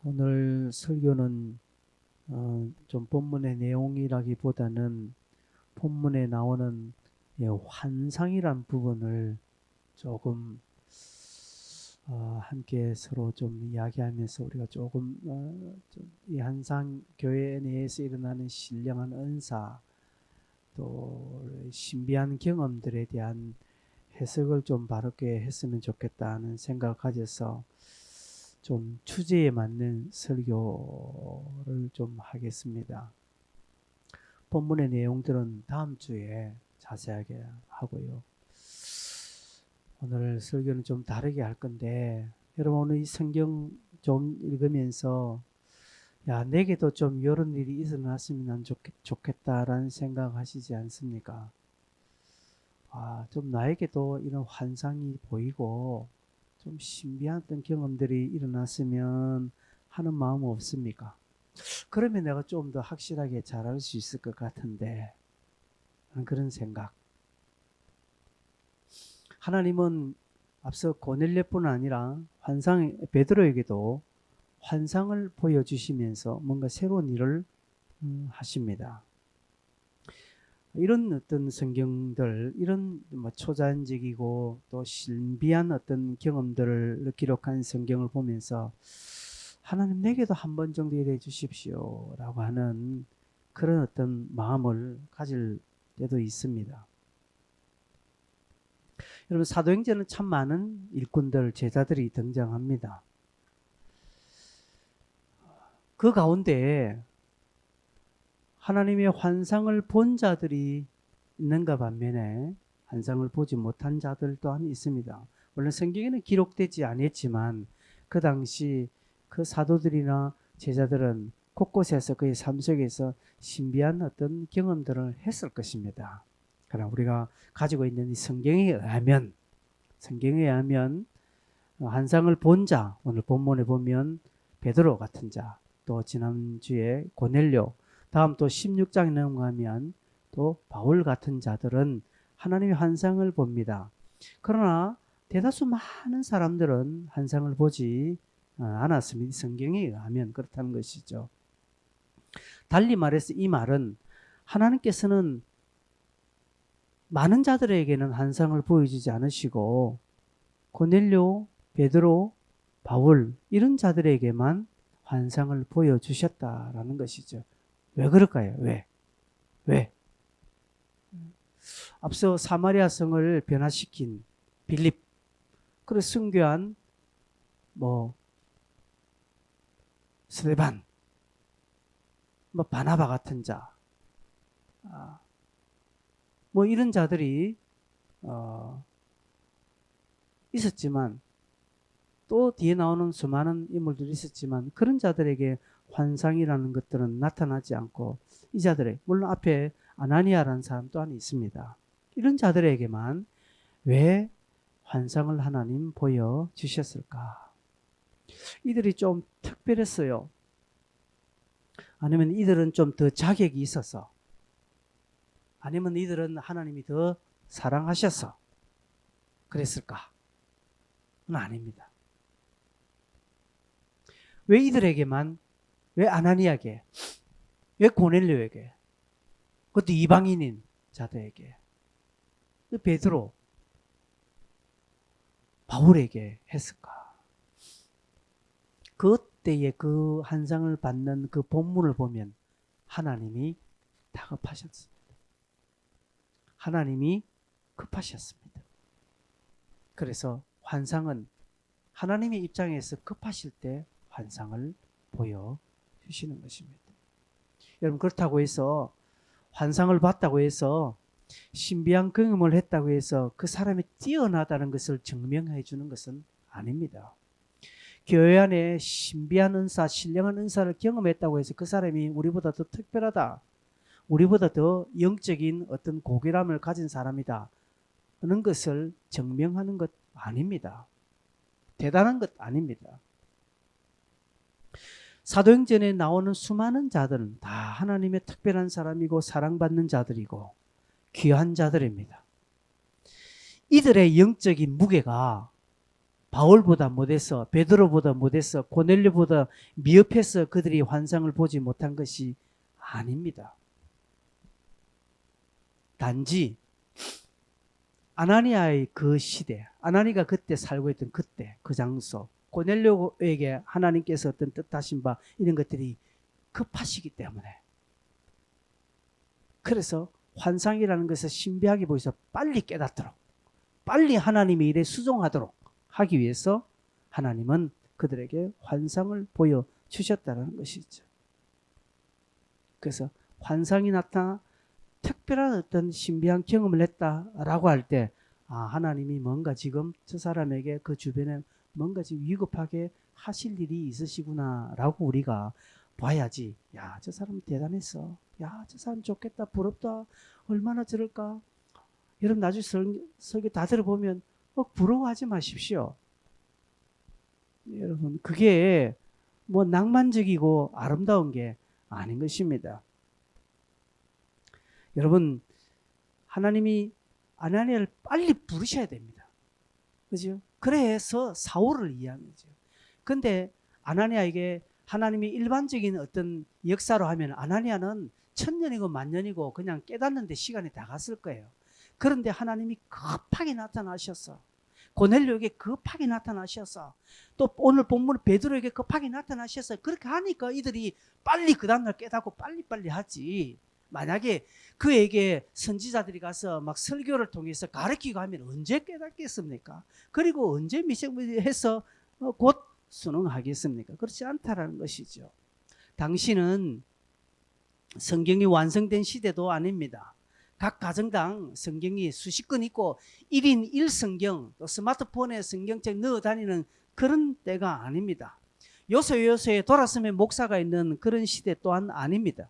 오늘 설교는 좀 본문의 내용이라기보다는 본문에 나오는 환상이란 부분을 조금 함께 서로 좀 이야기하면서 우리가 조금 이 한상 교회 내에서 일어나는 신령한 은사 또 신비한 경험들에 대한 해석을 좀 바르게 했으면 좋겠다는 생각을 가져서 좀 주제에 맞는 설교를 좀 하겠습니다. 본문의 내용들은 다음 주에 자세하게 하고요. 오늘 설교는 좀 다르게 할 건데 여러분 오늘 이 성경 좀 읽으면서 내게도 좀 이런 일이 일어났으면 좋겠다라는 생각 하시지 않습니까? 좀 나에게도 이런 환상이 보이고 좀 신비한 어떤 경험들이 일어났으면 하는 마음 없습니까? 그러면 내가 좀 더 확실하게 잘할 수 있을 것 같은데 그런 생각. 하나님은 앞서 고넬료뿐 아니라 베드로에게도 환상을 보여주시면서 뭔가 새로운 일을 하십니다. 이런 어떤 성경들, 이런 초자연적이고 또 신비한 어떤 경험들을 기록한 성경을 보면서 하나님 내게도 한 번 정도 일해 주십시오 라고 하는 그런 어떤 마음을 가질 때도 있습니다. 여러분 사도행전은 참 많은 일꾼들, 제자들이 등장합니다. 그 가운데 하나님의 환상을 본 자들이 있는가 반면에 환상을 보지 못한 자들 또한 있습니다. 물론 성경에는 기록되지 않았지만 그 당시 그 사도들이나 제자들은 곳곳에서 그의 삶 속에서 신비한 어떤 경험들을 했을 것입니다. 그러나 우리가 가지고 있는 이 성경에 의하면 환상을 본 자, 오늘 본문에 보면 베드로 같은 자, 또 지난주에 고넬료, 다음 또 16장에 넘어가면 또 바울 같은 자들은 하나님의 환상을 봅니다. 그러나 대다수 많은 사람들은 환상을 보지 않았습니다. 성경에 의하면 그렇다는 것이죠. 달리 말해서 이 말은 하나님께서는 많은 자들에게는 환상을 보여주지 않으시고 고넬료, 베드로, 바울 이런 자들에게만 환상을 보여주셨다라는 것이죠. 왜 그럴까요? 왜? 앞서 사마리아 성을 변화시킨 빌립, 그리고 순교한 스데반, 바나바 같은 자, 이런 자들이 있었지만 또 뒤에 나오는 수많은 인물들이 있었지만 그런 자들에게 환상이라는 것들은 나타나지 않고 이 자들의 물론 앞에 아나니아라는 사람 또한 있습니다. 이런 자들에게만 왜 환상을 하나님 보여주셨을까? 이들이 좀 특별했어요. 아니면 이들은 좀 더 자격이 있어서, 아니면 이들은 하나님이 더 사랑하셔서 그랬을까? 그건 아닙니다. 왜 이들에게만, 왜 아나니아에게, 왜 고넬료에게, 그것도 이방인인 자들에게, 베드로, 바울에게 했을까? 그때의 그 환상을 받는 그 본문을 보면 하나님이 다급하셨습니다. 하나님이 급하셨습니다. 그래서 환상은 하나님의 입장에서 급하실 때 환상을 보여주시는 것입니다. 여러분 그렇다고 해서 환상을 봤다고 해서 신비한 경험을 했다고 해서 그 사람이 뛰어나다는 것을 증명해 주는 것은 아닙니다. 교회 안에 신비한 은사, 신령한 은사를 경험했다고 해서 그 사람이 우리보다 더 특별하다, 우리보다 더 영적인 어떤 고결함을 가진 사람이다 하는 것을 증명하는 것 아닙니다. 대단한 것 아닙니다. 사도행전에 나오는 수많은 자들은 다 하나님의 특별한 사람이고 사랑받는 자들이고 귀한 자들입니다. 이들의 영적인 무게가 바울보다 못해서, 베드로보다 못해서, 고넬료보다 미흡해서 그들이 환상을 보지 못한 것이 아닙니다. 단지 아나니아의 그 시대, 아나니가 그때 살고 있던 그때 그 장소, 고넬료에게 하나님께서 어떤 뜻하신 바 이런 것들이 급하시기 때문에, 그래서 환상이라는 것을 신비하게 보여서 빨리 깨닫도록, 빨리 하나님의 일에 수종하도록 하기 위해서 하나님은 그들에게 환상을 보여주셨다는 것이죠. 그래서 환상이 나타나 특별한 어떤 신비한 경험을 했다라고 할 때, 하나님이 뭔가 지금 저 사람에게 그 주변에 뭔가 지금 위급하게 하실 일이 있으시구나 라고 우리가 봐야지. 야, 저 사람 대단했어. 야, 저 사람 좋겠다. 부럽다. 얼마나 저럴까. 여러분 나중에 설교 다 들어보면 부러워하지 마십시오. 여러분 그게 뭐 낭만적이고 아름다운 게 아닌 것입니다. 여러분 하나님이 아나니아를 빨리 부르셔야 됩니다. 그죠? 그래서 사울을 이해한 거죠. 근데 아나니아에게 하나님이 일반적인 어떤 역사로 하면 아나니아는 1000년이고 만년이고 그냥 깨닫는데 시간이 다 갔을 거예요. 그런데 하나님이 급하게 나타나셔서, 고넬료에게 급하게 나타나셔서, 또 오늘 본문 베드로에게 급하게 나타나셔서, 그렇게 하니까 이들이 빨리 그 다음날 깨닫고 빨리빨리 하지. 만약에 그에게 선지자들이 가서 막 설교를 통해서 가르치고 하면 언제 깨닫겠습니까? 그리고 언제 미션해서 곧 순응하겠습니까? 그렇지 않다라는 것이죠. 당신은 성경이 완성된 시대도 아닙니다. 각 가정당 성경이 수십 권 있고 1인 1성경, 또 스마트폰에 성경책 넣어 다니는 그런 때가 아닙니다. 요소요소에 돌아서면 목사가 있는 그런 시대 또한 아닙니다.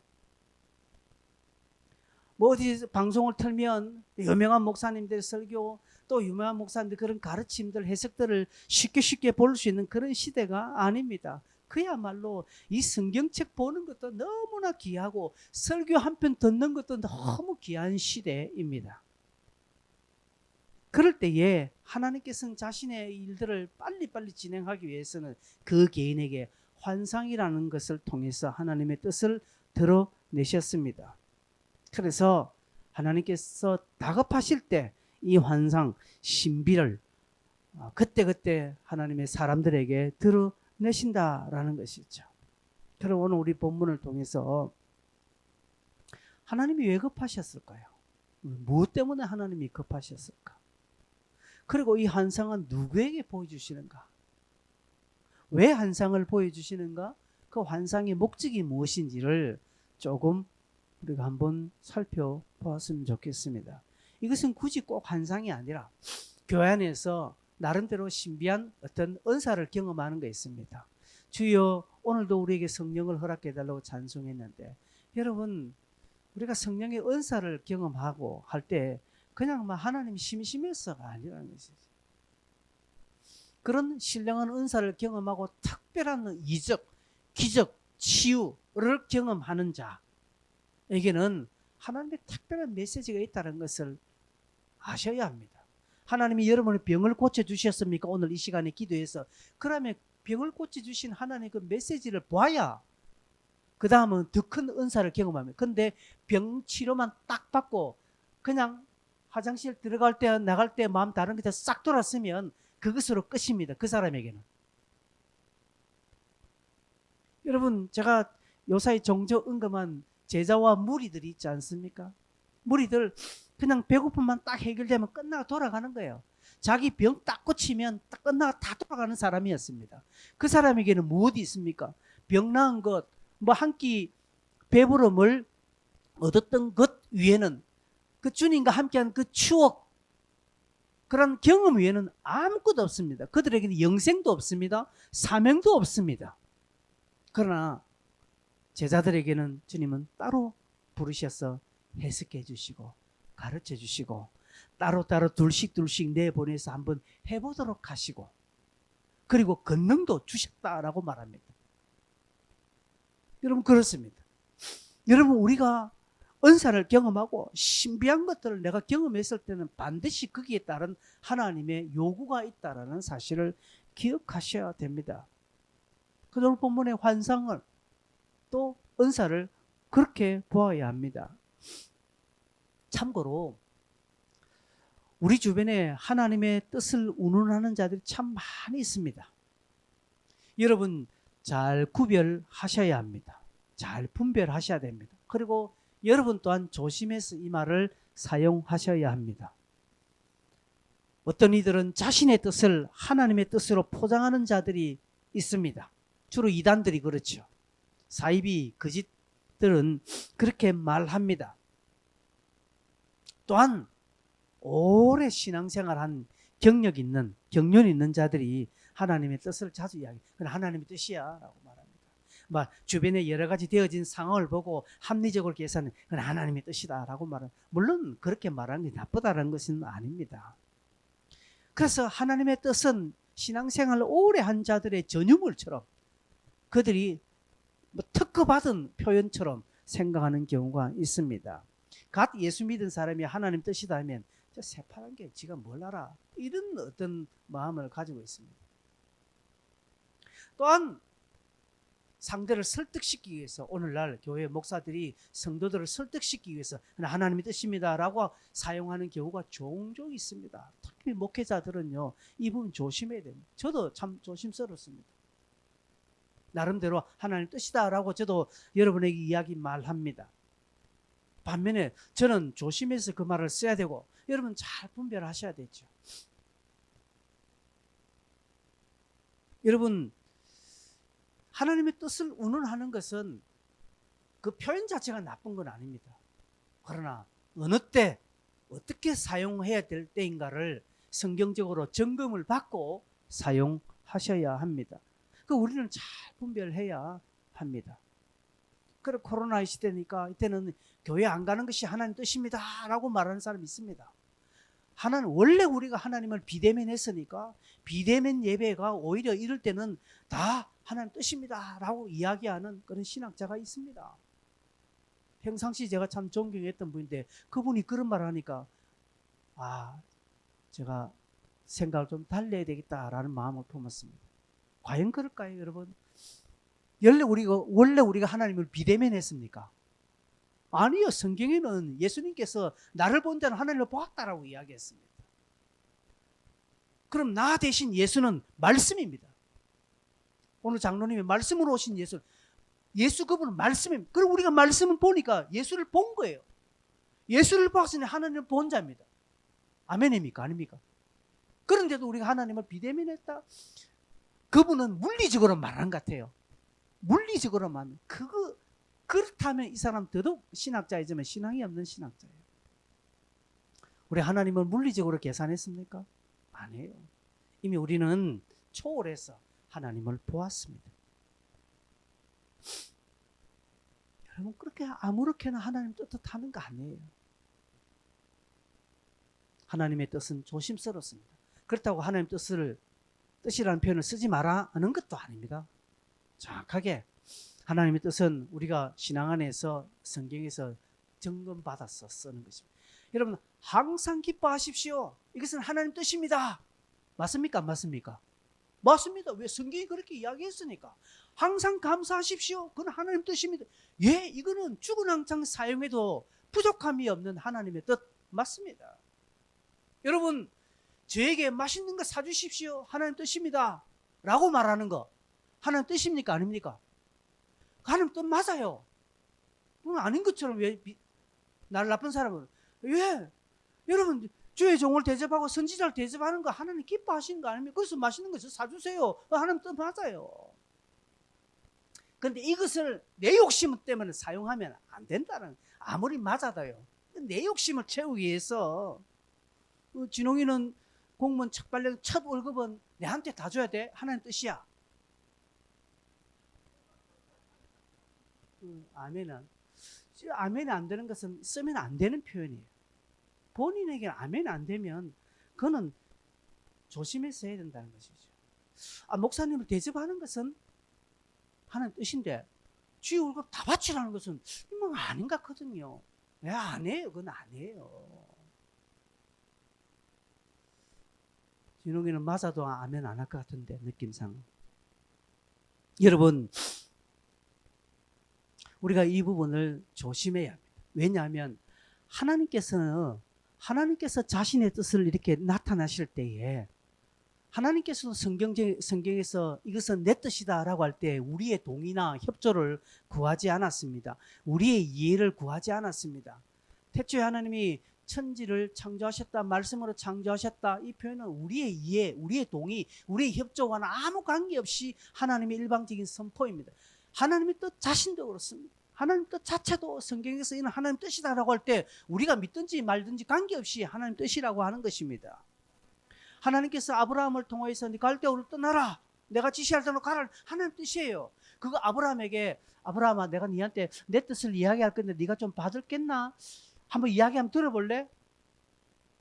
뭐 어디 방송을 틀면 유명한 목사님들 설교, 또 유명한 목사님들 그런 가르침들, 해석들을 쉽게 볼 수 있는 그런 시대가 아닙니다. 그야말로 이 성경책 보는 것도 너무나 귀하고 설교 한 편 듣는 것도 너무 귀한 시대입니다. 그럴 때에 하나님께서는 자신의 일들을 빨리빨리 진행하기 위해서는 그 개인에게 환상이라는 것을 통해서 하나님의 뜻을 드러내셨습니다. 그래서 하나님께서 다급하실 때 이 환상, 신비를 그때그때 하나님의 사람들에게 드러내신다라는 것이죠. 그럼 오늘 우리 본문을 통해서 하나님이 왜 급하셨을까요? 무엇 때문에 하나님이 급하셨을까? 그리고 이 환상은 누구에게 보여주시는가? 왜 환상을 보여주시는가? 그 환상의 목적이 무엇인지를 조금 우리가 한번 살펴보았으면 좋겠습니다. 이것은 굳이 꼭 환상이 아니라 교회 안에서 나름대로 신비한 어떤 은사를 경험하는 게 있습니다. 주여 오늘도 우리에게 성령을 허락해 달라고 찬송했는데, 여러분 우리가 성령의 은사를 경험하고 할 때 그냥 막 하나님 심심해서가 아니라는 것이죠. 그런 신령한 은사를 경험하고 특별한 이적, 기적, 치유를 경험하는 자에게는 하나님의 특별한 메시지가 있다는 것을 아셔야 합니다. 하나님이 여러분의 병을 고쳐주셨습니까? 오늘 이 시간에 기도해서. 그러면 병을 고쳐주신 하나님의 그 메시지를 봐야 그 다음은 더 큰 은사를 경험합니다. 근데 병 치료만 딱 받고 그냥 화장실 들어갈 때 나갈 때 마음 다른 게 다 싹 돌았으면 그것으로 끝입니다. 그 사람에게는. 여러분 제가 요사이 종종 언급한 제자와 무리들이 있지 않습니까? 무리들 그냥 배고픔만 딱 해결되면 끝나고 돌아가는 거예요. 자기 병 딱 고치면 딱 끝나고 다 돌아가는 사람이었습니다. 그 사람에게는 무엇이 있습니까? 병 나은 것, 뭐 한 끼 배부름을 얻었던 것 위에는, 그 주님과 함께한 그 추억, 그런 경험 위에는 아무것도 없습니다. 그들에게는 영생도 없습니다. 사명도 없습니다. 그러나 제자들에게는 주님은 따로 부르셔서 해석해 주시고 가르쳐 주시고 따로따로 둘씩 내보내서 한번 해보도록 하시고, 그리고 권능도 주셨다라고 말합니다. 여러분 그렇습니다. 여러분 우리가 은사를 경험하고 신비한 것들을 내가 경험했을 때는 반드시 거기에 따른 하나님의 요구가 있다는 사실을 기억하셔야 됩니다. 오늘 본문의 환상을 또 은사를 그렇게 보아야 합니다. 참고로 우리 주변에 하나님의 뜻을 운운하는 자들이 참 많이 있습니다. 여러분 잘 구별하셔야 합니다. 잘 분별하셔야 됩니다. 그리고 여러분 또한 조심해서 이 말을 사용하셔야 합니다. 어떤 이들은 자신의 뜻을 하나님의 뜻으로 포장하는 자들이 있습니다. 주로 이단들이 그렇죠. 사이비 거짓들은 그렇게 말합니다. 또한 오래 신앙생활한 경력 있는 경륜 있는 자들이 하나님의 뜻을 자주 이야기. 그건 하나님의 뜻이야라고 말합니다. 주변에 여러 가지 되어진 상황을 보고 합리적으로 계산해 그건 하나님의 뜻이다라고 말은 물론 그렇게 말하는 게 나쁘다는 것은 아닙니다. 그래서 하나님의 뜻은 신앙생활을 오래 한 자들의 전유물처럼 그들이 특허받은 표현처럼 생각하는 경우가 있습니다. 갓 예수 믿은 사람이 하나님 뜻이다 하면 저 새파란 게 지가 뭘 알아 이런 어떤 마음을 가지고 있습니다. 또한 상대를 설득시키기 위해서 오늘날 교회 목사들이 성도들을 설득시키기 위해서 하나님의 뜻입니다 라고 사용하는 경우가 종종 있습니다. 특히 목회자들은요 이 부분 조심해야 됩니다. 저도 참 조심스럽습니다. 나름대로 하나님 뜻이다 라고 저도 여러분에게 이야기 말합니다. 반면에 저는 조심해서 그 말을 써야 되고 여러분 잘 분별하셔야 되죠. 여러분 하나님의 뜻을 운운하는 것은 그 표현 자체가 나쁜 건 아닙니다. 그러나 어느 때 어떻게 사용해야 될 때인가를 성경적으로 점검을 받고 사용하셔야 합니다. 그 우리는 잘 분별해야 합니다. 그래 코로나 시대니까 이때는 교회 안 가는 것이 하나님 뜻입니다 라고 말하는 사람이 있습니다. 하나는 원래 우리가 하나님을 비대면 했으니까 비대면 예배가 오히려 이럴 때는 다 하나님 뜻입니다 라고 이야기하는 그런 신학자가 있습니다. 평상시 제가 참 존경했던 분인데 그분이 그런 말을 하니까 제가 생각을 좀 달래야 되겠다라는 마음을 품었습니다. 과연 그럴까요 여러분? 원래 우리가 하나님을 비대면 했습니까? 아니요. 성경에는 예수님께서 나를 본 자는 하나님을 보았다라고 이야기했습니다. 그럼 나 대신 예수는 말씀입니다. 오늘 장로님이 말씀으로 오신 예수 그분은 말씀입니다. 그럼 우리가 말씀을 보니까 예수를 본 거예요. 예수를 봤으니 하나님을 본 자입니다. 아멘입니까? 아닙니까? 그런데도 우리가 하나님을 비대면했다? 그분은 물리적으로 말한 것 같아요. 물리적으로만 그렇다면 이 사람 더더욱 신학자이지만 신앙이 없는 신학자예요. 우리 하나님을 물리적으로 계산했습니까? 아니에요. 이미 우리는 초월해서 하나님을 보았습니다. 여러분 그렇게 아무렇게나 하나님 뜻을 하는 거 아니에요. 하나님의 뜻은 조심스럽습니다. 그렇다고 하나님 뜻이라는 표현을 쓰지 마라 하는 것도 아닙니다. 정확하게 하나님의 뜻은 우리가 신앙 안에서 성경에서 점검받아서 쓰는 것입니다. 여러분 항상 기뻐하십시오. 이것은 하나님 뜻입니다. 맞습니까? 안 맞습니까? 맞습니다. 왜? 성경이 그렇게 이야기했으니까. 항상 감사하십시오. 그건 하나님 뜻입니다. 예, 이거는 주구장창 사용해도 부족함이 없는 하나님의 뜻 맞습니다. 여러분 저에게 맛있는 거 사주십시오. 하나님 뜻입니다 라고 말하는 거 하나님 뜻입니까? 아닙니까? 하나님 뜻 맞아요. 그건 아닌 것처럼 왜 나를 나쁜 사람은 왜? 여러분 주의 종을 대접하고 선지자를 대접하는 거 하나님 기뻐하시는 거 아닙니까? 그래서 맛있는 거 사주세요. 하나님 뜻 맞아요. 그런데 이것을 내 욕심 때문에 사용하면 안 된다는, 아무리 맞아도요. 내 욕심을 채우기 위해서 진홍이는 공무원 첫 월급은 내한테 다 줘야 돼. 하나님 뜻이야. 아멘이 안 되는 것은 쓰면 안 되는 표현이에요. 본인에게 아멘이 안 되면 그거는 조심해서 해야 된다는 것이죠. 목사님을 대접하는 것은 하나님 뜻인데 주의 월급 다 바치라는 것은 아닌 것 같거든요. 안 해요. 그건 안 해요. 진홍이는 맞아도 아멘 안 할 것 같은데, 느낌상. 여러분, 우리가 이 부분을 조심해야 합니다. 왜냐하면 하나님께서 자신의 뜻을 이렇게 나타나실 때에 하나님께서도 성경에서 이것은 내 뜻이다라고 할 때 우리의 동의나 협조를 구하지 않았습니다. 우리의 이해를 구하지 않았습니다. 태초에 하나님이 천지를 창조하셨다, 말씀으로 창조하셨다, 이 표현은 우리의 이해, 우리의 동의, 우리의 협조와는 아무 관계없이 하나님의 일방적인 선포입니다. 하나님의 뜻 자신도 그렇습니다. 하나님 뜻 자체도 성경에서 이는 하나님 뜻이다라고 할 때 우리가 믿든지 말든지 관계없이 하나님 뜻이라고 하는 것입니다. 하나님께서 아브라함을 통해서 네 갈대아우를 떠나라, 내가 지시할 대로 가라, 하나님 뜻이에요. 그거 아브라함아, 내가 네한테 내 뜻을 이야기할 건데 네가 좀 받을겠나? 한번 이야기 한번 들어볼래?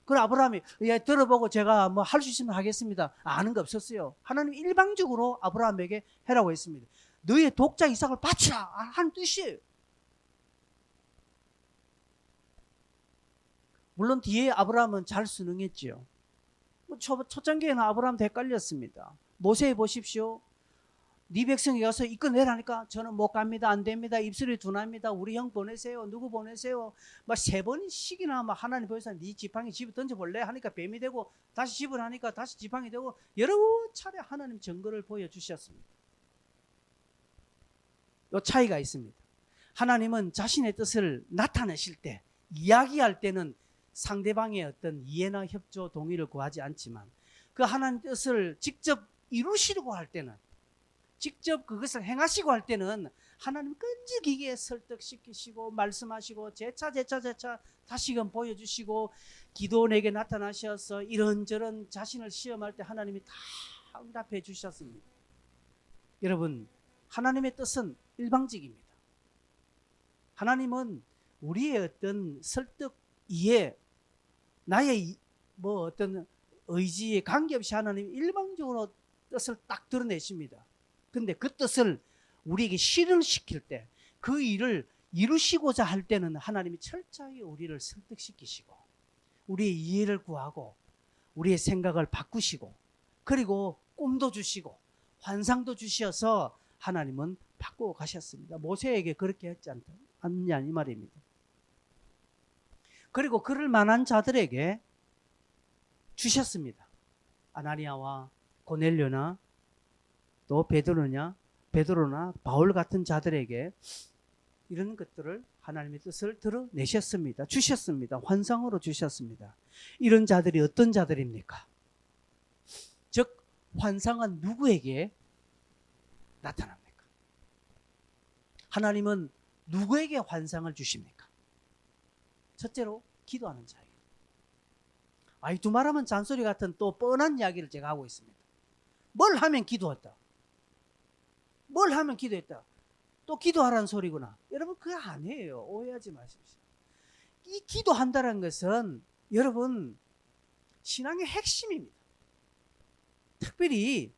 그래, 아브라함이 들어보고 제가 뭐 할 수 있으면 하겠습니다. 아는 거 없었어요. 하나님 일방적으로 아브라함에게 해라고 했습니다. 너의 독자 이삭을 바치라 하는 뜻이에요. 물론 뒤에 아브라함은 잘 순응했지요. 첫 단계에는 아브라함도 헷갈렸습니다. 모세에 보십시오. 네 백성이 가서 이끌어내라니까 저는 못 갑니다. 안 됩니다. 입술이 둔합니다. 우리 형 보내세요. 누구 보내세요. 막 3번씩이나 막 하나님 보여서 네 지팡이 집에 던져볼래 하니까 뱀이 되고, 다시 집을 하니까 다시 지팡이 되고, 여러 차례 하나님 증거를 보여주셨습니다. 이 차이가 있습니다. 하나님은 자신의 뜻을 나타내실 때, 이야기할 때는 상대방의 어떤 이해나 협조, 동의를 구하지 않지만 그 하나님 뜻을 직접 이루시려고 할 때는, 직접 그것을 행하시고 할 때는 하나님 끈질기게 설득시키시고 말씀하시고 재차 다시금 보여주시고, 기도원에게 나타나셔서 이런저런 자신을 시험할 때 하나님이 다 응답해 주셨습니다. 여러분, 하나님의 뜻은 일방적입니다. 하나님은 우리의 어떤 설득, 이해, 나의 뭐 어떤 의지에 관계없이 하나님이 일방적으로 뜻을 딱 드러내십니다. 근데 그 뜻을 우리에게 실현시킬 때, 그 일을 이루시고자 할 때는 하나님이 철저히 우리를 설득시키시고 우리의 이해를 구하고 우리의 생각을 바꾸시고, 그리고 꿈도 주시고 환상도 주셔서 하나님은 바꾸어 가셨습니다. 모세에게 그렇게 했지 않냐 이 말입니다. 그리고 그럴 만한 자들에게 주셨습니다. 아나니아와 고넬료나 또 베드로나 바울 같은 자들에게 이런 것들을 하나님의 뜻을 드러내셨습니다. 주셨습니다. 환상으로 주셨습니다. 이런 자들이 어떤 자들입니까? 즉 환상은 누구에게 나타납니까? 하나님은 누구에게 환상을 주십니까? 첫째로 기도하는 자에게. 두말하면 잔소리 같은 또 뻔한 이야기를 제가 하고 있습니다. 뭘 하면 기도했다, 뭘 하면 기도했다, 또 기도하라는 소리구나. 여러분 그거 아니에요. 오해하지 마십시오. 이 기도한다는 것은 여러분 신앙의 핵심입니다. 특별히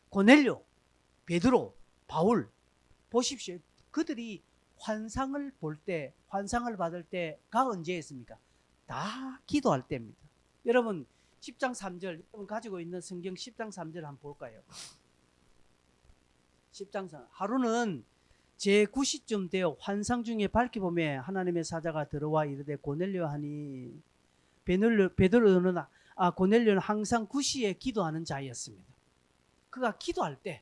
고넬료, 베드로, 바울 보십시오. 그들이 환상을 볼 때, 환상을 받을 때가 언제였습니까? 다 기도할 때입니다. 여러분 10장 3절, 여러분 가지고 있는 성경 10장 3절 한번 볼까요? 10장 3절. 하루는 제9시쯤 되어 환상 중에 밝히 보매 하나님의 사자가 들어와 이르되 고넬료 하니, 고넬료는 항상 9시에 기도하는 자였습니다. 그가 기도할 때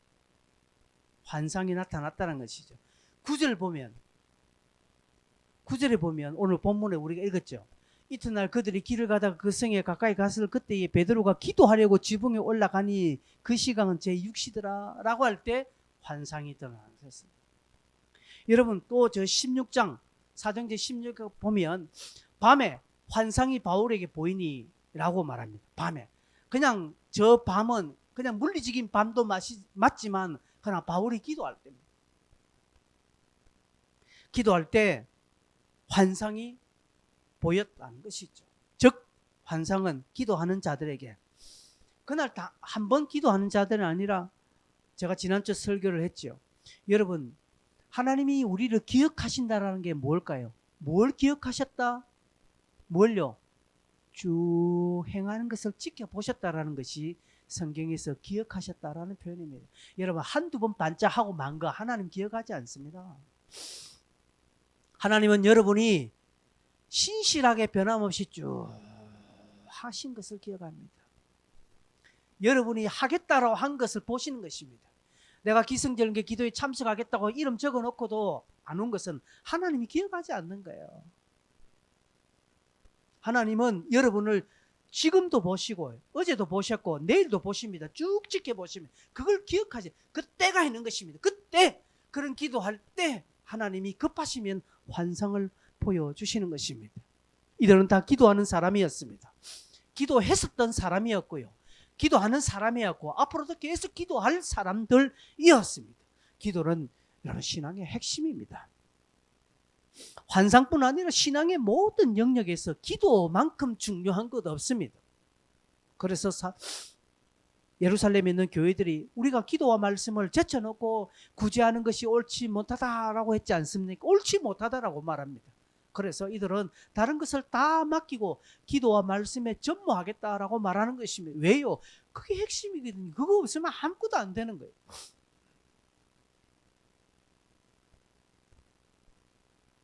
환상이 나타났다는 것이죠. 9절에 보면 오늘 본문에 우리가 읽었죠. 이튿날 그들이 길을 가다가 그 성에 가까이 갔을 그때에 베드로가 기도하려고 지붕에 올라가니 그 시간은 제6시더라 라고 할 때 환상이 드러났습니다. 여러분 또 저 16장 사도행전 16장 보면 밤에 환상이 바울에게 보이니 라고 말합니다. 밤에. 그냥 저 밤은 그냥 물리적인 밤도 맞지만 그러나 바울이 기도할 때입니다. 기도할 때 환상이 보였다는 것이죠. 즉 환상은 기도하는 자들에게, 그날 다 한 번 기도하는 자들은 아니라, 제가 지난주 설교를 했죠. 여러분 하나님이 우리를 기억하신다는 게 뭘까요? 뭘 기억하셨다? 뭘요? 쭉 행하는 것을 지켜보셨다라는 것이 성경에서 기억하셨다라는 표현입니다. 여러분, 한두 번 반짝하고 만 거 하나님 기억하지 않습니다. 하나님은 여러분이 신실하게 변함없이 쭉 하신 것을 기억합니다. 여러분이 하겠다라고 한 것을 보시는 것입니다. 내가 기승전결 기도에 참석하겠다고 이름 적어놓고도 안 온 것은 하나님이 기억하지 않는 거예요. 하나님은 여러분을 지금도 보시고 어제도 보셨고 내일도 보십니다. 쭉 지켜보시면 그걸 기억하지. 그때가 있는 것입니다. 그때 그런 기도할 때 하나님이 급하시면 환상을 보여주시는 것입니다. 이들은 다 기도하는 사람이었습니다. 기도했었던 사람이었고요. 기도하는 사람이었고 앞으로도 계속 기도할 사람들이었습니다. 기도는 여러분 신앙의 핵심입니다. 환상뿐 아니라 신앙의 모든 영역에서 기도만큼 중요한 것 없습니다. 그래서 예루살렘에 있는 교회들이 우리가 기도와 말씀을 제쳐놓고 구제하는 것이 옳지 못하다라고 했지 않습니까? 옳지 못하다라고 말합니다. 그래서 이들은 다른 것을 다 맡기고 기도와 말씀에 전무하겠다라고 말하는 것입니다. 왜요? 그게 핵심이거든요. 그거 없으면 아무것도 안 되는 거예요.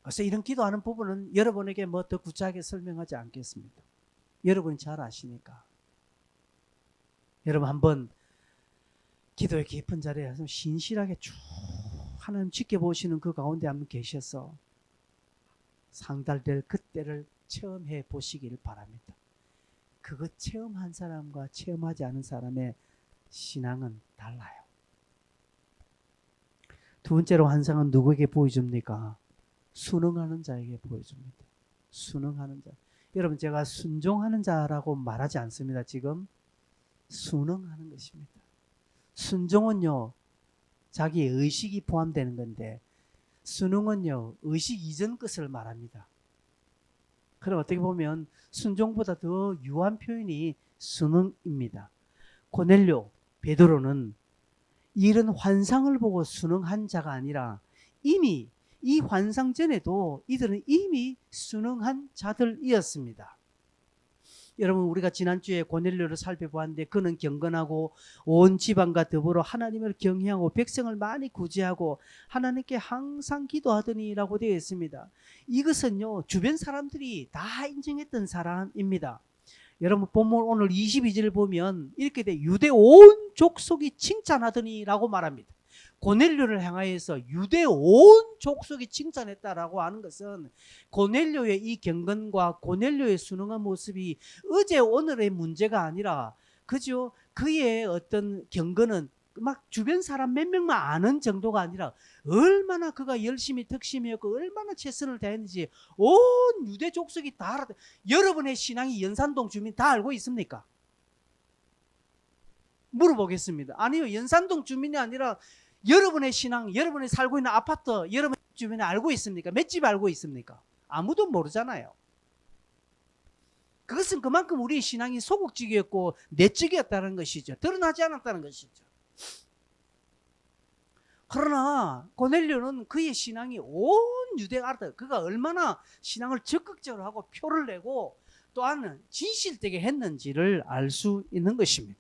그래서 이런 기도하는 부분은 여러분에게 뭐 더 구체하게 설명하지 않겠습니다. 여러분이 잘 아시니까. 여러분 한번 기도의 깊은 자리에서 신실하게 쭉 하나님 지켜보시는 그 가운데 한번 계셔서 상달될 그때를 체험해 보시길 바랍니다. 그거 체험한 사람과 체험하지 않은 사람의 신앙은 달라요. 두 번째로 환상은 누구에게 보여줍니까? 순응하는 자에게 보여줍니다. 순응하는 자. 여러분 제가 순종하는 자라고 말하지 않습니다. 지금 순응하는 것입니다. 순종은요 자기의 의식이 포함되는 건데 순응은요 의식 이전 것을 말합니다. 그럼 어떻게 보면 순종보다 더 유한 표현이 순응입니다. 고넬료, 베드로는 이런 환상을 보고 순응한 자가 아니라 이미 이 환상 전에도 이들은 이미 순응한 자들이었습니다. 여러분 우리가 지난주에 고넬료를 살펴보았는데 그는 경건하고 온 집안과 더불어 하나님을 경외하고 백성을 많이 구제하고 하나님께 항상 기도하더니라고 되어 있습니다. 이것은요 주변 사람들이 다 인정했던 사람입니다. 여러분 본문 오늘 22절을 보면 이렇게 돼 유대 온 족속이 칭찬하더니라고 말합니다. 고넬료를 향하여서 유대 온 족속이 칭찬했다라고 하는 것은 고넬료의 이 경건과 고넬료의 순응한 모습이 어제 오늘의 문제가 아니라 그죠? 그의 어떤 경건은 막 주변 사람 몇 명만 아는 정도가 아니라 얼마나 그가 열심히 덕심이었고 얼마나 최선을 다했는지 온 유대 족속이 다 알았다. 여러분의 신앙이 연산동 주민 다 알고 있습니까? 물어보겠습니다. 아니요. 연산동 주민이 아니라 여러분의 신앙, 여러분이 살고 있는 아파트, 여러분 주변에 알고 있습니까? 몇 집 알고 있습니까? 아무도 모르잖아요. 그것은 그만큼 우리의 신앙이 소극적이었고 내적이었다는 것이죠. 드러나지 않았다는 것이죠. 그러나 고넬료는 그의 신앙이 온 유대가 알았다. 그가 얼마나 신앙을 적극적으로 하고 표를 내고 또한 진실되게 했는지를 알 수 있는 것입니다.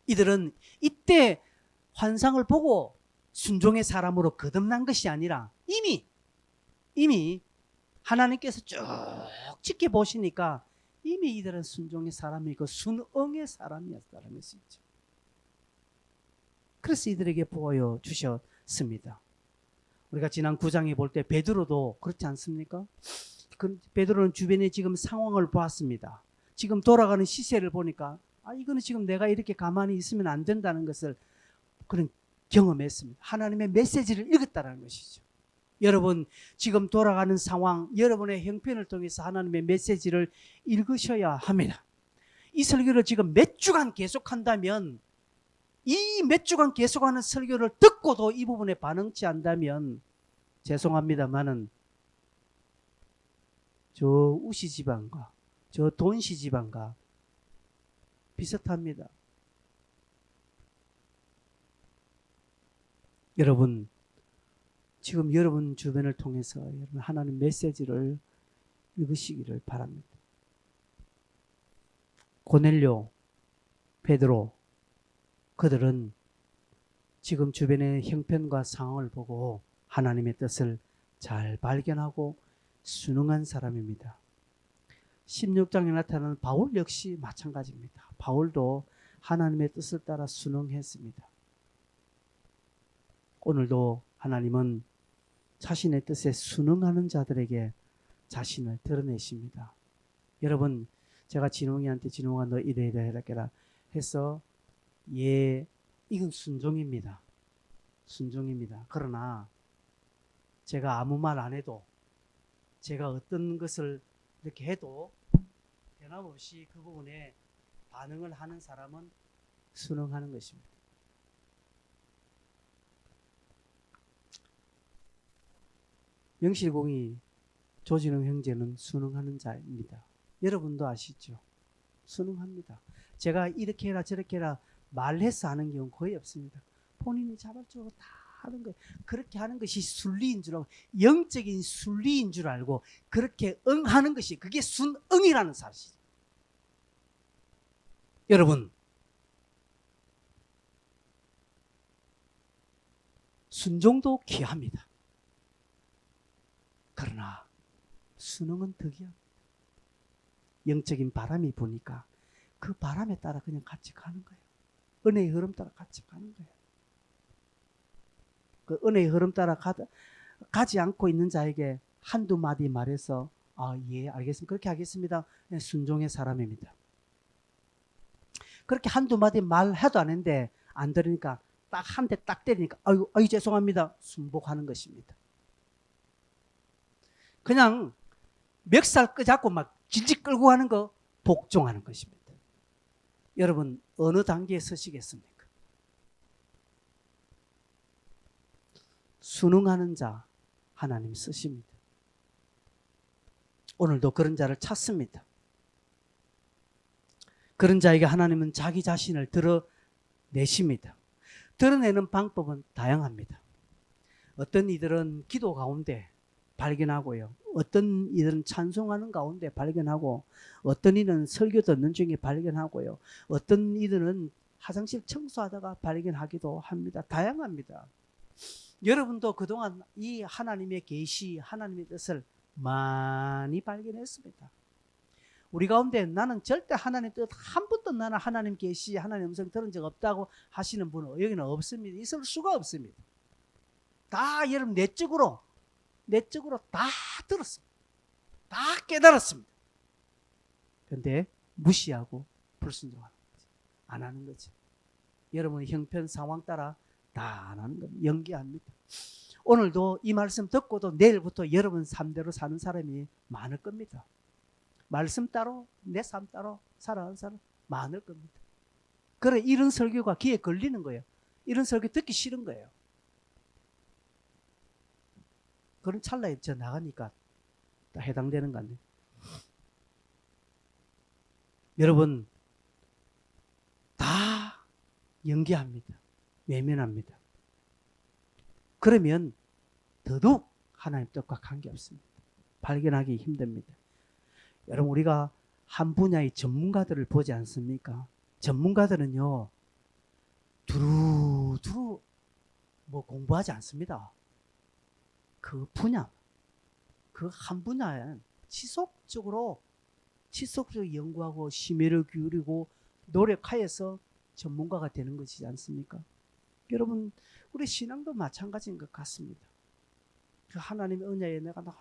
이들은 이때 환상을 보고 순종의 사람으로 거듭난 것이 아니라 이미 하나님께서 쭉 지켜보시니까 이미 이들은 순종의 사람이고 순응의 사람이었다는 것이죠. 그래서 이들에게 보여주셨습니다. 우리가 지난 9장에 볼 때 베드로도 그렇지 않습니까? 베드로는 주변에 지금 상황을 보았습니다. 지금 돌아가는 시세를 보니까 이거는 지금 내가 이렇게 가만히 있으면 안 된다는 것을 그런 경험했습니다. 하나님의 메시지를 읽었다는 것이죠. 여러분 지금 돌아가는 상황, 여러분의 형편을 통해서 하나님의 메시지를 읽으셔야 합니다. 이 설교를 지금 몇 주간 계속한다면 이 몇 주간 계속하는 설교를 듣고도 이 부분에 반응치 않다면 죄송합니다만은 저 우시 지방과 저 돈시 지방과 비슷합니다. 여러분 지금 여러분 주변을 통해서 여러분 하나님 메시지를 읽으시기를 바랍니다. 고넬료, 베드로, 그들은 지금 주변의 형편과 상황을 보고 하나님의 뜻을 잘 발견하고 순응한 사람입니다. 16장에 나타나는 바울 역시 마찬가지입니다. 바울도 하나님의 뜻을 따라 순응했습니다. 오늘도 하나님은 자신의 뜻에 순응하는 자들에게 자신을 드러내십니다. 여러분, 제가 진홍이한테 진홍아 너 이래 해라 해서 이건 순종입니다. 순종입니다. 그러나 제가 아무 말 안 해도 제가 어떤 것을 이렇게 해도 변함없이 그 부분에 반응을 하는 사람은 순응하는 것입니다. 명실공히 조진웅 형제는 순응하는 자입니다. 여러분도 아시죠? 순응합니다. 제가 이렇게 해라 저렇게 해라 말해서 하는 경우는 거의 없습니다. 본인이 자발적으로 다 하는 거예요. 그렇게 하는 것이 순리인 줄 알고, 영적인 순리인 줄 알고 그렇게 응하는 것이, 그게 순응이라는 사실이죠. 여러분, 순종도 귀합니다. 그러나 순응은 더 귀합니다. 영적인 바람이 부니까 그 바람에 따라 그냥 같이 가는 거예요. 은혜의 흐름 따라 같이 가는 거예요. 그 은혜의 흐름 따라 가지 않고 있는 자에게 한두 마디 말해서 예 알겠습니다. 그렇게 하겠습니다. 순종의 사람입니다. 그렇게 한두 마디 말해도 안 했는데 안 들으니까 딱 한 대 딱 때리니까 아유 죄송합니다. 순복하는 것입니다. 그냥 멱살 끄잡고 막 질질 끌고 가는 거 복종하는 것입니다. 여러분 어느 단계에 서시겠습니까? 순응하는 자 하나님 쓰십니다. 오늘도 그런 자를 찾습니다. 그런 자에게 하나님은 자기 자신을 드러내십니다. 드러내는 방법은 다양합니다. 어떤 이들은 기도 가운데 발견하고요. 어떤 이들은 찬송하는 가운데 발견하고, 어떤 이들은 설교 듣는 중에 발견하고요. 어떤 이들은 화장실 청소하다가 발견하기도 합니다. 다양합니다. 여러분도 그동안 이 하나님의 계시, 하나님의 뜻을 많이 발견했습니다. 우리 가운데 나는 절대 하나님 뜻 한 번도 나는 하나님 계시, 하나님 음성 들은 적 없다고 하시는 분은 여기는 없습니다. 있을 수가 없습니다. 다 여러분 내적으로 다 들었습니다. 다 깨달았습니다. 그런데 무시하고 불순종하는 거지. 안 하는 거지. 여러분의 형편 상황 따라 다 안 하는 겁니다. 연기합니다. 오늘도 이 말씀 듣고도 내일부터 여러분 삶대로 사는 사람이 많을 겁니다. 말씀 따로 내 삶 따로 살아가는 사람 많을 겁니다. 그래 이런 설교가 귀에 걸리는 거예요. 이런 설교 듣기 싫은 거예요. 그런 찰나에 저 나가니까 다 해당되는 거 아니에요. 여러분 다 연기합니다. 외면합니다. 그러면 더더욱 하나님 뜻과 관계없습니다. 발견하기 힘듭니다. 여러분 우리가 한 분야의 전문가들을 보지 않습니까? 전문가들은요 두루두루 뭐 공부하지 않습니다. 그 분야, 그 한 분야에 지속적으로 연구하고 심혈을 기울이고 노력하여서 전문가가 되는 것이지 않습니까? 여러분 우리 신앙도 마찬가지인 것 같습니다. 그 하나님의 은혜에 내가 늘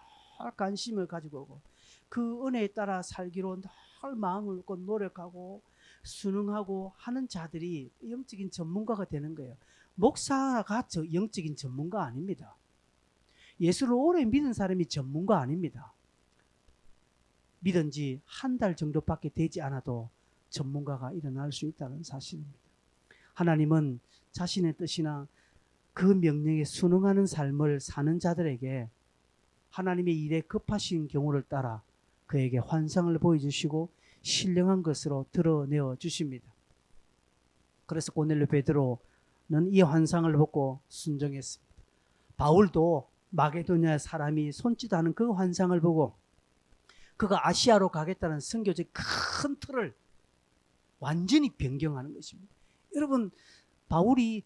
관심을 가지고 오고 그 은혜에 따라 살기로 늘 마음을 먹고 노력하고 순응하고 하는 자들이 영적인 전문가가 되는 거예요. 목사가 영적인 전문가 아닙니다. 예수를 오래 믿은 사람이 전문가 아닙니다. 믿은 지 한 달 정도밖에 되지 않아도 전문가가 일어날 수 있다는 사실입니다. 하나님은 자신의 뜻이나 그 명령에 순응하는 삶을 사는 자들에게 하나님의 일에 급하신 경우를 따라 그에게 환상을 보여주시고 신령한 것으로 드러내어 주십니다. 그래서 고넬료 베드로는 이 환상을 보고 순종했습니다. 바울도 마게도냐 사람이 손짓 하는 그 환상을 보고 그가 아시아로 가겠다는 선교적 큰 틀을 완전히 변경하는 것입니다. 여러분, 바울이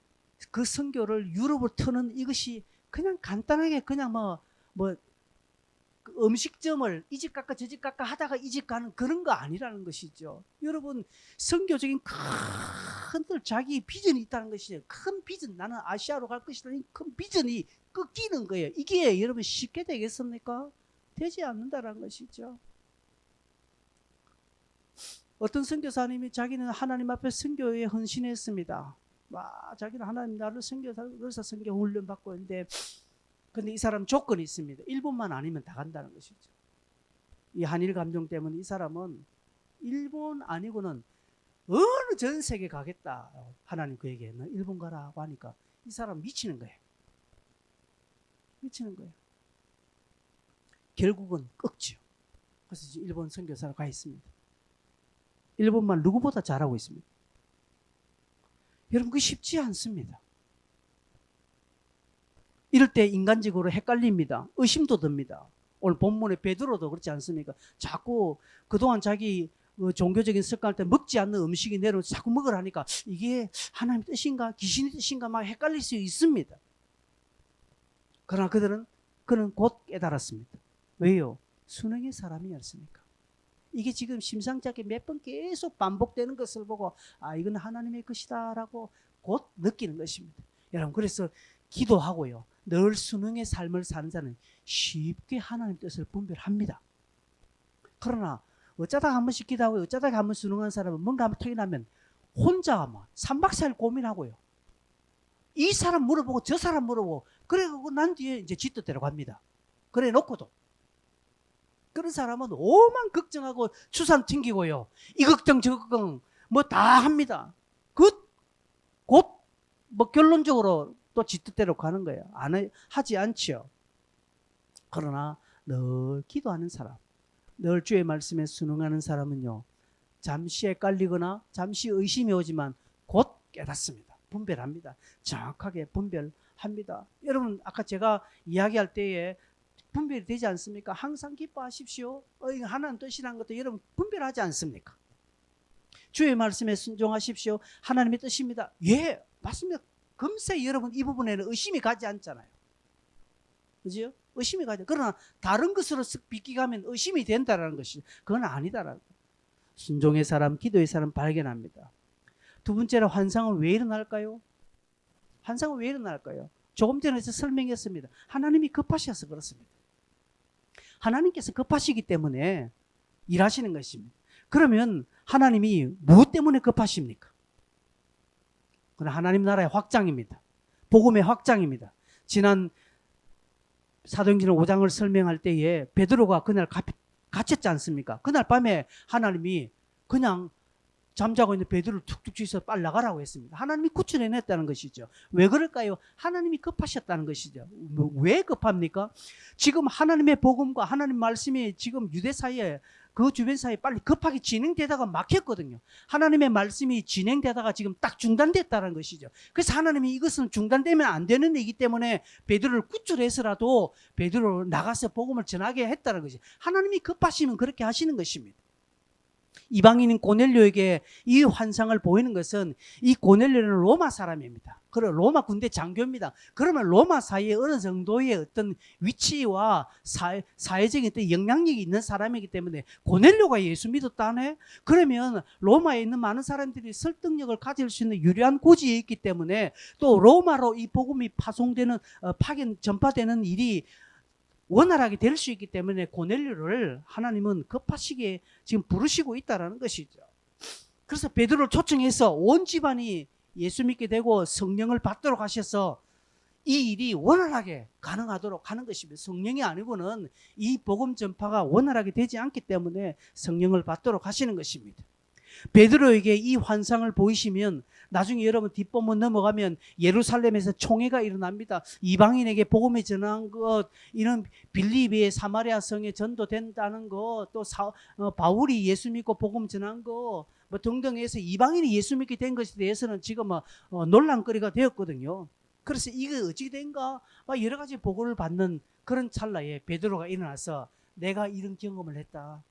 그 선교를 유럽으로 터는 이것이 그냥 간단하게 그냥 그 음식점을 이 집 깎아 저 집 깎아 하다가 이 집 가는 그런 거 아니라는 것이죠. 여러분, 선교적인 큰 틀, 자기 비전이 있다는 것이죠. 큰 비전, 나는 아시아로 갈 것이라는 큰 비전이 꺾이는 거예요. 이게 여러분 쉽게 되겠습니까? 되지 않는다는 것이죠. 어떤 선교사님이 자기는 하나님 앞에 선교에 헌신했습니다. 자기는 하나님 나를 선교사 선교 훈련 받고 있는데, 근데 이 사람 조건이 있습니다. 일본만 아니면 다 간다는 것이죠. 이 한일 감정 때문에 이 사람은 일본 아니고는 어느 전 세계 가겠다. 하나님 그에게 너 일본 가라고 하니까 이 사람 미치는 거예요. 미치는 거예요. 결국은 꺾죠. 그래서 이제 일본 선교사로 가 있습니다. 일본말 누구보다 잘하고 있습니다. 여러분, 그게 쉽지 않습니다. 이럴 때 인간적으로 헷갈립니다. 의심도 듭니다. 오늘 본문의 베드로도 그렇지 않습니까? 자꾸 그동안 자기 종교적인 습관할 때 먹지 않는 음식이 내려오면서 자꾸 먹으라니까 이게 하나님 뜻인가 귀신의 뜻인가 막 헷갈릴 수 있습니다. 그러나 그는 곧 깨달았습니다. 왜요? 순응의 사람이었으니까. 이게 지금 심상치 않게 몇 번 계속 반복되는 것을 보고 이건 하나님의 것이다 라고 곧 느끼는 것입니다. 여러분, 그래서 기도하고요, 늘 순응의 삶을 사는 자는 쉽게 하나님 뜻을 분별합니다. 그러나 어쩌다가 한 번씩 기도하고 어쩌다가 한 번 순응한 사람은 뭔가 한번 턱이 나면 혼자 3박 4일 고민하고요, 이 사람 물어보고 저 사람 물어보고 그래갖고 난 뒤에 이제 지 뜻대로 갑니다. 그래 놓고도 그런 사람은 오만 걱정하고 추산 튕기고요, 이 걱정 저 걱정 다 합니다. 곧 결론적으로 또 지 뜻대로 가는 거예요. 하지 않죠. 그러나 늘 기도하는 사람, 늘 주의 말씀에 순응하는 사람은요, 잠시 헷갈리거나 잠시 의심이 오지만 곧 깨닫습니다. 분별합니다. 정확하게 분별합니다. 여러분, 아까 제가 이야기할 때에 분별이 되지 않습니까? 항상 기뻐하십시오. 하나님 뜻이라는 것도 여러분 분별하지 않습니까? 주의 말씀에 순종하십시오. 하나님의 뜻입니다. 예, 맞습니다. 금세 여러분 이 부분에는 의심이 가지 않잖아요. 그죠? 의심이 가지. 그러나 다른 것으로 쓱 비끼가면 의심이 된다는 것이 그건 아니다라는 거예요. 순종의 사람, 기도의 사람 발견합니다. 두 번째로 환상은 왜 일어날까요? 환상은 왜 일어날까요? 조금 전에 설명했습니다. 하나님이 급하셔서 그렇습니다. 하나님께서 급하시기 때문에 일하시는 것입니다. 그러면 하나님이 무엇 때문에 급하십니까? 그건 하나님 나라의 확장입니다. 복음의 확장입니다. 지난 사도행전 5장을 설명할 때에 베드로가 그날 갇혔지 않습니까? 그날 밤에 하나님이 그냥 잠자고 있는 베드로를 툭툭 치서 빨리 나가라고 했습니다. 하나님이 구출해냈다는 것이죠. 왜 그럴까요? 하나님이 급하셨다는 것이죠. 왜 급합니까? 지금 하나님의 복음과 하나님 말씀이 지금 유대 사이에, 그 주변 사이에 빨리 급하게 진행되다가 막혔거든요. 하나님의 말씀이 진행되다가 지금 딱 중단됐다는 것이죠. 그래서 하나님이 이것은 중단되면 안 되는 일이기 때문에 베드로를 구출해서라도 베드로를 나가서 복음을 전하게 했다는 것이죠. 하나님이 급하시면 그렇게 하시는 것입니다. 이방인인 고넬료에게 이 환상을 보이는 것은, 이 고넬료는 로마 사람입니다. 그리고 로마 군대 장교입니다. 그러면 로마 사이에 어느 정도의 어떤 위치와 사회적인 어떤 영향력이 있는 사람이기 때문에 고넬료가 예수 믿었다네? 그러면 로마에 있는 많은 사람들이 설득력을 가질 수 있는 유리한 고지에 있기 때문에 또 로마로 이 복음이 전파되는 일이 원활하게 될 수 있기 때문에 고넬료를 하나님은 급하시게 지금 부르시고 있다는 것이죠. 그래서 베드로를 초청해서 온 집안이 예수 믿게 되고 성령을 받도록 하셔서 이 일이 원활하게 가능하도록 하는 것입니다. 성령이 아니고는 이 복음 전파가 원활하게 되지 않기 때문에 성령을 받도록 하시는 것입니다. 베드로에게 이 환상을 보이시면 나중에 여러분 뒷부분 넘어가면 예루살렘에서 총회가 일어납니다. 이방인에게 복음을 전한 것, 이런 빌립의 사마리아 성에 전도된다는 것, 또 바울이 예수 믿고 복음 전한 것 등등 해서 이방인이 예수 믿게 된 것에 대해서는 지금 논란거리가 되었거든요. 그래서 이게 어찌 된가 막 여러 가지 보고를 받는 그런 찰나에 베드로가 일어나서 내가 이런 경험을 했다.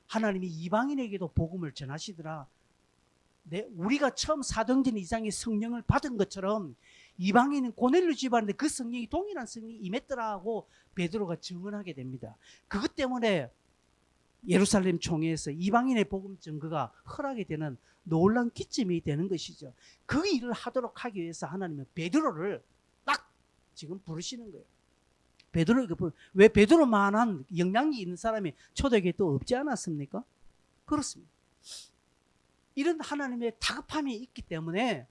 하나님이 이방인에게도 복음을 전하시더라. 우리가 처음 사도행전 2장의 성령을 받은 것처럼 이방인은 고넬료 집안인데 그 성령이 동일한 성령이 임했더라 하고 베드로가 증언하게 됩니다. 그것 때문에 예루살렘 총회에서 이방인의 복음 증거가 허락이 되는 놀라운 기점이 되는 것이죠. 그 일을 하도록 하기 위해서 하나님은 베드로를 딱 지금 부르시는 거예요. 왜 베드로만한 영향이 있는 사람이 초대교회에 또 없지 않았습니까? 그렇습니다. 이런 하나님의 다급함이 있기 때문에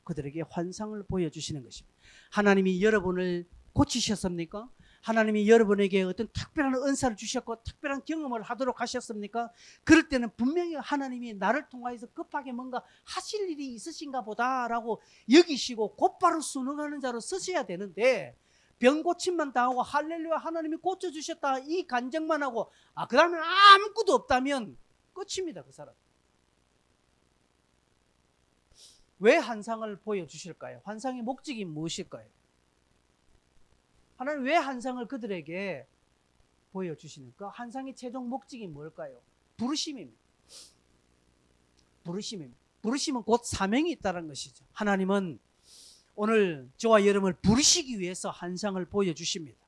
그들에게 환상을 보여주시는 것입니다. 하나님이 여러분을 고치셨습니까? 하나님이 여러분에게 어떤 특별한 은사를 주셨고 특별한 경험을 하도록 하셨습니까? 그럴 때는 분명히 하나님이 나를 통하여서 급하게 뭔가 하실 일이 있으신가 보다라고 여기시고 곧바로 순응하는 자로 쓰셔야 되는데, 병 고침만 당하고 할렐루야 하나님이 고쳐주셨다 이 간증만 하고 그 다음에 아무것도 없다면 끝입니다. 그 사람. 왜 환상을 보여주실까요? 환상의 목적이 무엇일까요? 하나님 왜 환상을 그들에게 보여주시는가? 환상의 최종 목적이 뭘까요? 부르심입니다. 부르심은 곧 사명이 있다는 것이죠. 하나님은 오늘 저와 여러분을 부르시기 위해서 환상을 보여주십니다.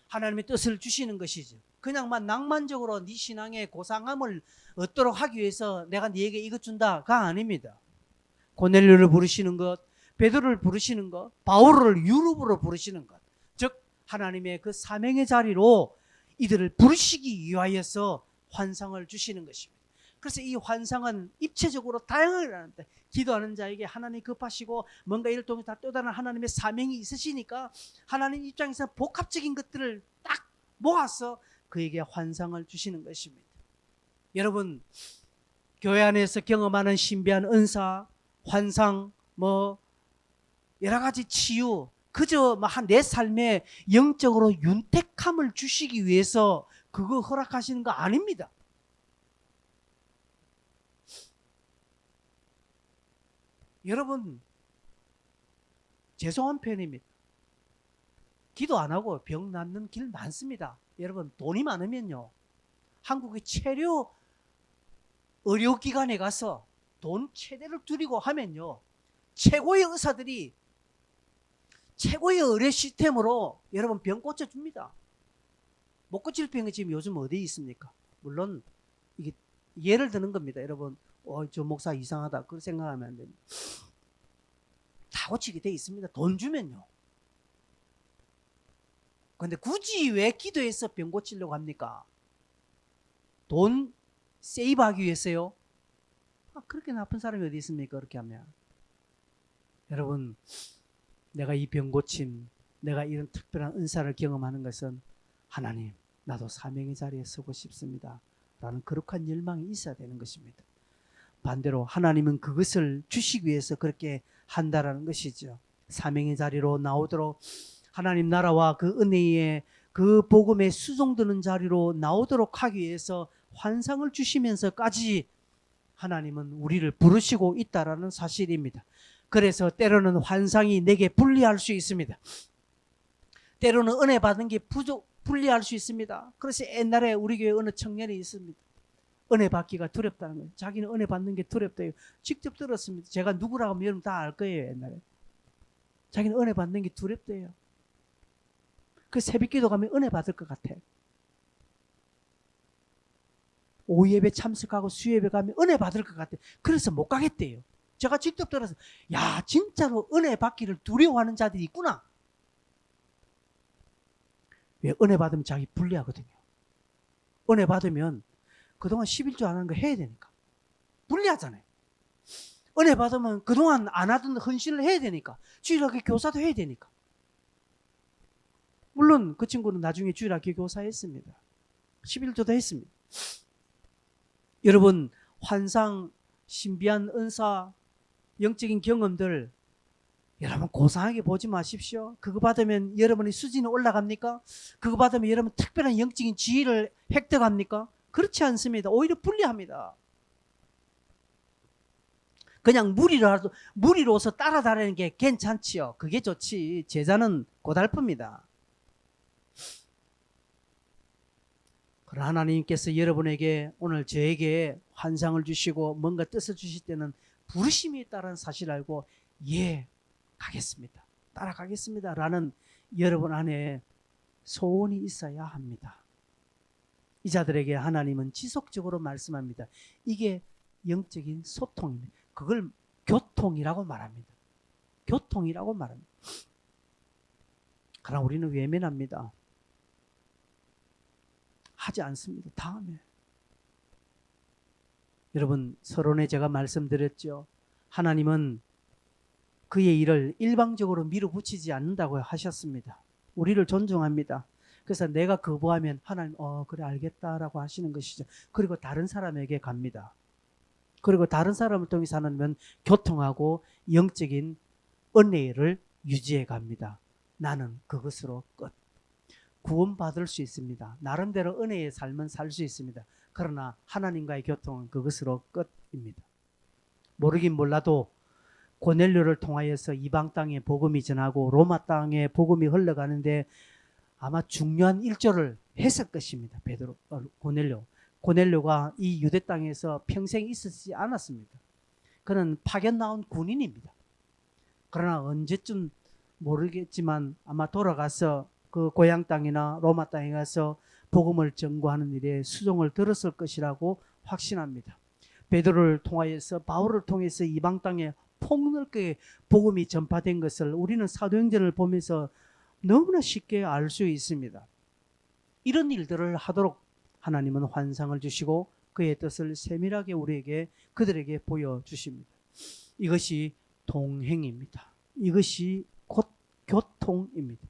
하나님의 뜻을 주시는 것이죠. 그냥만 낭만적으로 네 신앙의 고상함을 얻도록 하기 위해서 내가 네게 이것 준다가 아닙니다. 고넬료를 부르시는 것, 베드로를 부르시는 것, 바울을 유럽으로 부르시는 것, 즉 하나님의 그 사명의 자리로 이들을 부르시기 위하여서 환상을 주시는 것입니다. 그래서 이 환상은 입체적으로 다양하게 일어납니다. 기도하는 자에게 하나님이 급하시고 뭔가 이를 통해 또 다른 하나님의 사명이 있으시니까 하나님 입장에서 복합적인 것들을 딱 모아서 그에게 환상을 주시는 것입니다. 여러분, 교회 안에서 경험하는 신비한 은사, 환상, 여러 가지 치유, 그저 내 삶에 영적으로 윤택함을 주시기 위해서 그거 허락하시는 거 아닙니다. 여러분, 죄송한 표현입니다. 기도 안 하고 병 낫는 길 많습니다. 여러분, 돈이 많으면요, 한국의 체류 의료기관에 가서 돈 최대를 들이고 하면요, 최고의 의사들이 최고의 의료 시스템으로 여러분 병 고쳐줍니다. 못 고칠 병이 지금 요즘 어디에 있습니까? 물론 이게 예를 드는 겁니다. 여러분, 저 목사 이상하다 그렇게 생각하면 안 됩니다. 다 고치게 돼 있습니다. 돈 주면요. 그런데 굳이 왜 기도해서 병 고치려고 합니까? 돈 세이브하기 위해서요? 그렇게 나쁜 사람이 어디 있습니까? 그렇게 하면. 여러분, 내가 이 병 고침, 내가 이런 특별한 은사를 경험하는 것은 하나님, 나도 사명의 자리에 서고 싶습니다 라는 거룩한 열망이 있어야 되는 것입니다. 반대로 하나님은 그것을 주시기 위해서 그렇게 한다라는 것이죠. 사명의 자리로 나오도록, 하나님 나라와 그 은혜의 그 복음에 수종드는 자리로 나오도록 하기 위해서 환상을 주시면서까지 하나님은 우리를 부르시고 있다라는 사실입니다. 그래서 때로는 환상이 내게 불리할 수 있습니다. 때로는 은혜 받은 게 불리할 수 있습니다. 그래서 옛날에 우리 교회 어느 청년이 있습니다. 은혜 받기가 두렵다는 거예요. 자기는 은혜 받는 게 두렵대요. 직접 들었습니다. 제가 누구라고 하면 여러분 다 알 거예요. 옛날에 자기는 은혜 받는 게 두렵대요. 그 새벽기도 가면 은혜 받을 것 같아. 오후예배 참석하고 수요예배 가면 은혜 받을 것 같아. 그래서 못 가겠대요. 제가 직접 들어서 야, 진짜로 은혜 받기를 두려워하는 자들이 있구나. 왜? 은혜 받으면 자기 불리하거든요. 은혜 받으면 그동안 11조 안 하는 거 해야 되니까. 불리하잖아요. 은혜 받으면 그동안 안 하던 헌신을 해야 되니까. 주일학교 교사도 해야 되니까. 물론 그 친구는 나중에 주일학교 교사 했습니다. 11조도 했습니다. 여러분, 환상, 신비한 은사, 영적인 경험들 여러분 고상하게 보지 마십시오. 그거 받으면 여러분의 수준이 올라갑니까? 그거 받으면 여러분 특별한 영적인 지위를 획득합니까? 그렇지 않습니다. 오히려 불리합니다. 그냥 무리로서 따라다니는 게 괜찮지요. 그게 좋지. 제자는 고달픕니다. 그러나 하나님께서 여러분에게 오늘 저에게 환상을 주시고 뭔가 뜻을 주실 때는 부르심이 있다는 사실을 알고 예, 가겠습니다. 따라가겠습니다. 라는 여러분 안에 소원이 있어야 합니다. 이 자들에게 하나님은 지속적으로 말씀합니다. 이게 영적인 소통입니다. 그걸 교통이라고 말합니다. 교통이라고 말합니다. 그러나 우리는 외면합니다. 하지 않습니다. 다음에. 여러분, 서론에 제가 말씀드렸죠. 하나님은 그의 일을 일방적으로 밀어붙이지 않는다고 하셨습니다. 우리를 존중합니다. 그래서 내가 거부하면 하나님 그래 알겠다라고 하시는 것이죠. 그리고 다른 사람에게 갑니다. 그리고 다른 사람을 통해서 하나님은 교통하고 영적인 은혜를 유지해 갑니다. 나는 그것으로 끝. 구원받을 수 있습니다. 나름대로 은혜의 삶은 살 수 있습니다. 그러나 하나님과의 교통은 그것으로 끝입니다. 모르긴 몰라도 고넬료를 통하여서 이방 땅에 복음이 전하고 로마 땅에 복음이 흘러가는데 아마 중요한 일조를 했을 것입니다. 고넬료가 이 유대 땅에서 평생 있었지 않았습니다. 그는 파견 나온 군인입니다. 그러나 언제쯤 모르겠지만 아마 돌아가서 그 고향 땅이나 로마 땅에 가서 복음을 전거하는 일에 수종을 들었을 것이라고 확신합니다. 베드로를 통하여서 바울을 통해서 이방 땅에 폭넓게 복음이 전파된 것을 우리는 사도행전을 보면서 너무나 쉽게 알 수 있습니다. 이런 일들을 하도록 하나님은 환상을 주시고 그의 뜻을 세밀하게 우리에게 그들에게 보여주십니다. 이것이 동행입니다. 이것이 곧 교통입니다.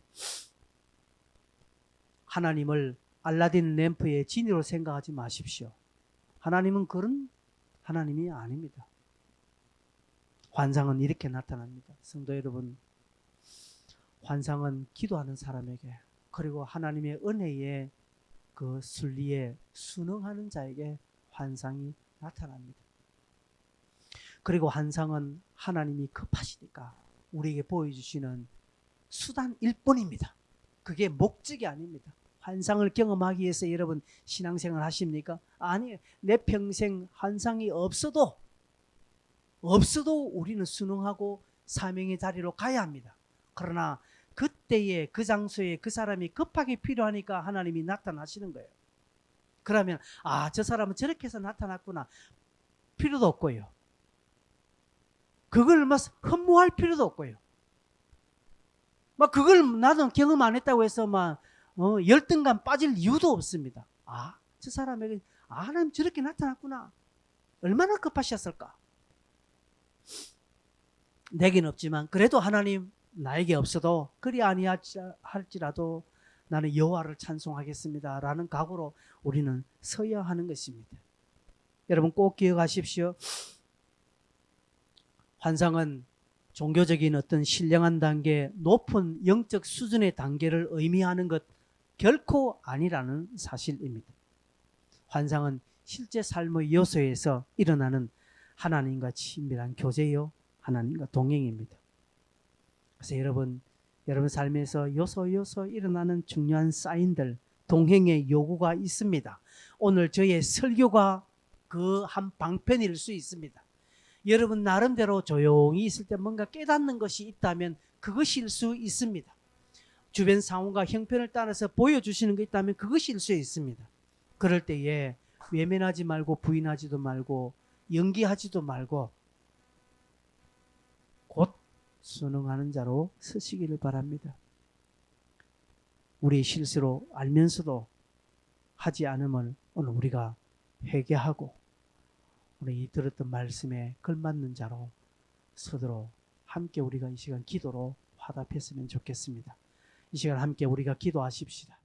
하나님을 알라딘 램프의 지니로 생각하지 마십시오. 하나님은 그런 하나님이 아닙니다. 환상은 이렇게 나타납니다. 성도 여러분, 환상은 기도하는 사람에게 그리고 하나님의 은혜의 그 순리에 순응하는 자에게 환상이 나타납니다. 그리고 환상은 하나님이 급하시니까 우리에게 보여주시는 수단일 뿐입니다. 그게 목적이 아닙니다. 환상을 경험하기 위해서 여러분 신앙생활 하십니까? 아니에요. 내 평생 환상이 없어도 우리는 순응하고 사명의 자리로 가야 합니다. 그러나 그때에 그 장소에 그 사람이 급하게 필요하니까 하나님이 나타나시는 거예요. 그러면 저 사람은 저렇게 해서 나타났구나. 필요도 없고요. 그걸 흠모할 필요도 없고요. 그걸 나도 경험 안 했다고 해서 열등감 빠질 이유도 없습니다. 저 사람에게 하나님 저렇게 나타났구나. 얼마나 급하셨을까? 내겐 없지만 그래도 하나님 나에게 없어도 그리 아니할지라도 나는 여호와를 찬송하겠습니다 라는 각오로 우리는 서야 하는 것입니다. 여러분 꼭 기억하십시오. 환상은 종교적인 어떤 신령한 단계, 높은 영적 수준의 단계를 의미하는 것 결코 아니라는 사실입니다. 환상은 실제 삶의 요소에서 일어나는 하나님과 친밀한 교제요, 하나님과 동행입니다. 그래서 여러분 삶에서 요소 일어나는 중요한 사인들, 동행의 요구가 있습니다. 오늘 저의 설교가 그 한 방편일 수 있습니다. 여러분 나름대로 조용히 있을 때 뭔가 깨닫는 것이 있다면 그것일 수 있습니다. 주변 상황과 형편을 따라서 보여주시는 게 있다면 그것일 수 있습니다. 그럴 때에 외면하지 말고 부인하지도 말고 연기하지도 말고 곧 순응하는 자로 서시기를 바랍니다. 우리의 실수로 알면서도 하지 않음을 오늘 우리가 회개하고 우리 들었던 말씀에 걸맞는 자로 서도록 함께 우리가 이 시간 기도로 화답했으면 좋겠습니다. 이 시간 함께 우리가 기도하십시다.